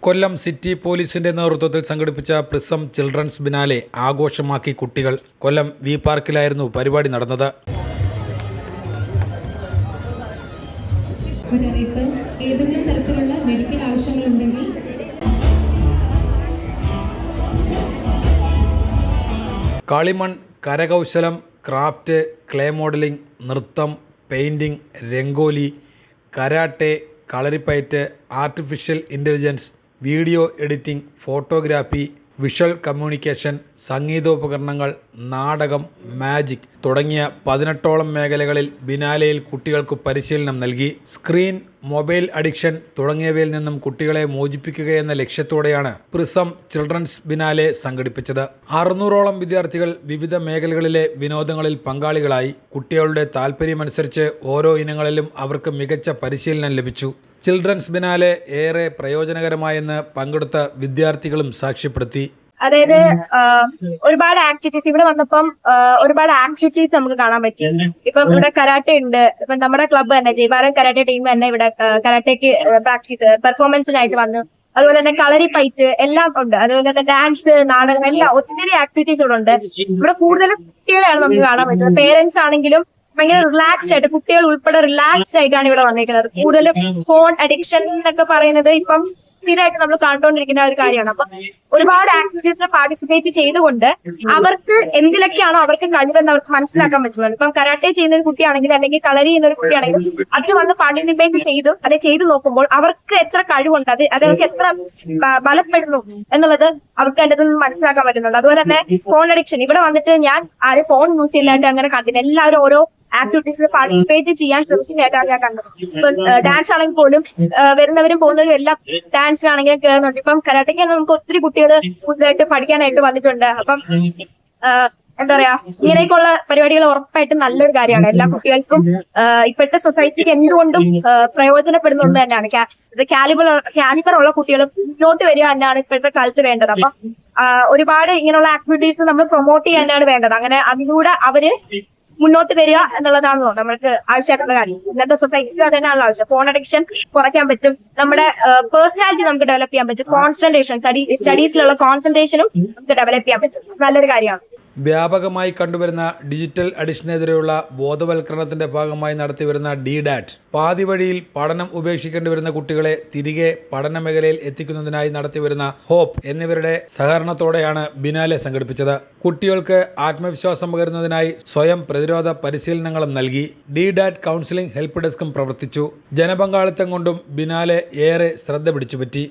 കൊല്ലം city പോലീസിന്റെ നേതൃത്വത്തിൽ സംഘടിപ്പിച്ച പ്രിസം ചിൽഡ്രൻസ് ബിനാലെ ആഘോഷമാക്കി കുട്ടികൾ. കൊല്ലം വി പാർക്കിലായിരുന്നു പരിപാടി നടന്നത്. ഏതെങ്കിലും തരത്തിലുള്ള മെഡിക്കൽ ആവശ്യങ്ങളുണ്ടെങ്കിൽ കളിമൺ, കരകൗശലം, ക്രാഫ്റ്റ്, ക്ലേ മോഡലിംഗ്, നൃത്തം, painting, rangoli, karate, kalaripayattu, artificial intelligence, video editing, photography, visual communication, സംഗീതോപകരണങ്ങൾ, നാടകം, മാജിക് തുടങ്ങിയ 18ഓളം മേഖലകളിൽ ബിനാലെയിൽ കുട്ടികൾക്ക് പരിശീലനം നൽകി. സ്ക്രീൻ, മൊബൈൽ അഡിക്ഷൻ തുടങ്ങിയവയിൽ നിന്നും കുട്ടികളെ മോചിപ്പിക്കുകയെന്ന ലക്ഷ്യത്തോടെയാണ് പ്രിസം ചിൽഡ്രൻസ് ബിനാലെ സംഘടിപ്പിച്ചത്. 600ഓളം വിദ്യാർത്ഥികൾ വിവിധ മേഖലകളിലെ വിനോദങ്ങളിൽ പങ്കാളികളായി. കുട്ടികളുടെ താൽപ്പര്യമനുസരിച്ച് ഓരോ ഇനങ്ങളിലും അവർക്ക് മികച്ച പരിശീലനം ലഭിച്ചു. ചിൽഡ്രൻസ് ബിനാലെ ഏറെ പ്രയോജനകരമായെന്ന് പങ്കെടുത്ത വിദ്യാർത്ഥികളും സാക്ഷ്യപ്പെടുത്തി. അതായത് ഒരുപാട് ആക്ടിവിറ്റീസ് ഇവിടെ വന്നപ്പം ഒരുപാട് ആക്ടിവിറ്റീസ് നമുക്ക് കാണാൻ പറ്റി. ഇപ്പം ഇവിടെ കരാട്ടെ ഉണ്ട്. ഇപ്പം നമ്മുടെ ക്ലബ്ബ് തന്നെ ജയ്ഭാരത് കരാട്ടെ ടീം തന്നെ ഇവിടെ കരാട്ടയ്ക്ക് പ്രാക്ടീസ് പെർഫോമൻസിനായിട്ട് വന്നു. അതുപോലെ തന്നെ കളരിപ്പയറ്റ് എല്ലാം ഉണ്ട്. അതുപോലെ തന്നെ ഡാൻസ്, നാടകം എല്ലാം ഒത്തിരി ആക്ടിവിറ്റീസ് ഇവിടെ ഉണ്ട്. ഇവിടെ കൂടുതലും കുട്ടികളെയാണ് നമുക്ക് കാണാൻ പറ്റുന്നത്. പേരൻസ് ആണെങ്കിലും ഭയങ്കര റിലാക്സ്ഡ് ആയിട്ട്, കുട്ടികൾ ഉൾപ്പെടെ റിലാക്സ്ഡ് ആയിട്ടാണ് ഇവിടെ വന്നിരിക്കുന്നത്. കൂടുതലും ഫോൺ അഡിക്ഷൻ എന്നൊക്കെ പറയുന്നത് ഇപ്പം സ്ഥിരമായിട്ട് നമ്മൾ കണ്ടുകൊണ്ടിരിക്കുന്ന ഒരു കാര്യമാണ്. അപ്പൊ ഒരുപാട് ആക്ടിവിറ്റീസിൽ പാർട്ടിസിപ്പേറ്റ് ചെയ്തുകൊണ്ട് അവർക്ക് എന്തിലൊക്കെയാണോ അവർക്ക് കഴിവെന്ന് അവർക്ക് മനസ്സിലാക്കാൻ പറ്റുന്നുണ്ട്. ഇപ്പം കരാട്ടെ ചെയ്യുന്ന ഒരു കുട്ടിയാണെങ്കിൽ അല്ലെങ്കിൽ കളരി ചെയ്യുന്ന ഒരു കുട്ടിയാണെങ്കിലും അതിൽ വന്ന് പാർട്ടിസിപ്പേറ്റ് ചെയ്തു ചെയ്തു നോക്കുമ്പോൾ അവർക്ക് എത്ര കഴിവുണ്ട്, അത് അവർക്ക് എത്ര ബലപ്പെടുന്നു എന്നുള്ളത് അവർക്ക് അതിൻ്റെ നിന്ന് മനസ്സിലാക്കാൻ പറ്റുന്നുണ്ട്. അതുപോലെ തന്നെ ഫോൺ അഡിക്ഷൻ, ഇവിടെ വന്നിട്ട് ഞാൻ ആരും ഫോൺ യൂസ് ചെയ്യുന്നതായിട്ട് അങ്ങനെ കണ്ടില്ല. എല്ലാവരും ഓരോ ആക്ടിവിറ്റീസിൽ പാർട്ടിസിപ്പേറ്റ് ചെയ്യാൻ ശ്രമിക്കുന്നതായിട്ടാണ് ഞാൻ കണ്ടത്. ഇപ്പൊ ഡാൻസ് ആണെങ്കിൽ പോലും വരുന്നവരും പോകുന്നവരും എല്ലാം ഡാൻസിനാണെങ്കിലും കയറുന്നുണ്ട്. ഇപ്പം കരാട്ടയ്ക്ക് നമുക്ക് ഒത്തിരി കുട്ടികൾ പുതുതായിട്ട് പഠിക്കാനായിട്ട് വന്നിട്ടുണ്ട്. അപ്പം എന്താ പറയാ, ഇങ്ങനെയൊക്കെയുള്ള പരിപാടികൾ ഉറപ്പായിട്ടും നല്ലൊരു കാര്യമാണ്. എല്ലാ കുട്ടികൾക്കും ഇപ്പോഴത്തെ സൊസൈറ്റിക്ക് എന്തുകൊണ്ടും പ്രയോജനപ്പെടുന്ന ഒന്ന് തന്നെയാണ്. കാലിബർ ഉള്ള കുട്ടികൾ മുന്നോട്ട് വരിക തന്നെയാണ് ഇപ്പോഴത്തെ കാലത്ത് വേണ്ടത്. അപ്പം ഒരുപാട് ഇങ്ങനെയുള്ള ആക്ടിവിറ്റീസ് നമ്മൾ പ്രൊമോട്ട് ചെയ്യാനാണ് വേണ്ടത്. അങ്ങനെ അതിലൂടെ അവര് മുന്നോട്ട് വരിക എന്നുള്ളതാണല്ലോ നമ്മൾക്ക് ആവശ്യമായിട്ടുള്ള കാര്യം. ഇന്നത്തെ സൊസൈറ്റിക്ക് അത് തന്നെയാണല്ലോ ആവശ്യം. ഫോൺ അഡിക്ഷൻ കുറയ്ക്കാൻ പറ്റും, നമ്മുടെ പേഴ്സണാലിറ്റി നമുക്ക് ഡെവലപ്പ് ചെയ്യാൻ പറ്റും, കോൺസെൻട്രേഷൻ സ്റ്റഡീസിലുള്ള കോൺസെൻട്രേഷനും നമുക്ക് ഡെവലപ്പ് ചെയ്യാൻ പറ്റും. നല്ലൊരു കാര്യമാണ്. വ്യാപകമായി കണ്ടുവരുന്ന ഡിജിറ്റൽ അഡിക്ഷനെതിരെയുള്ള ബോധവൽക്കരണത്തിന്റെ ഭാഗമായി നടത്തിവരുന്ന DDAT, പാതി വഴിയിൽ പഠനം ഉപേക്ഷിക്കേണ്ടി വരുന്ന കുട്ടികളെ തിരികെ പഠന മേഖലയിൽ എത്തിക്കുന്നതിനായി നടത്തിവരുന്ന ഹോപ്പ് എന്നിവരുടെ സഹകരണത്തോടെയാണ് ബിനാലെ സംഘടിപ്പിച്ചത്. കുട്ടികൾക്ക് ആത്മവിശ്വാസം പകരുന്നതിനായി സ്വയം പ്രതിരോധ പരിശീലനങ്ങളും നൽകി. DDAT കൗൺസിലിംഗ് ഹെൽപ്പ് ഡെസ്കും പ്രവർത്തിച്ചു. ജനപങ്കാളിത്തം കൊണ്ടും ബിനാലെ ഏറെ ശ്രദ്ധ പിടിച്ചുപറ്റി.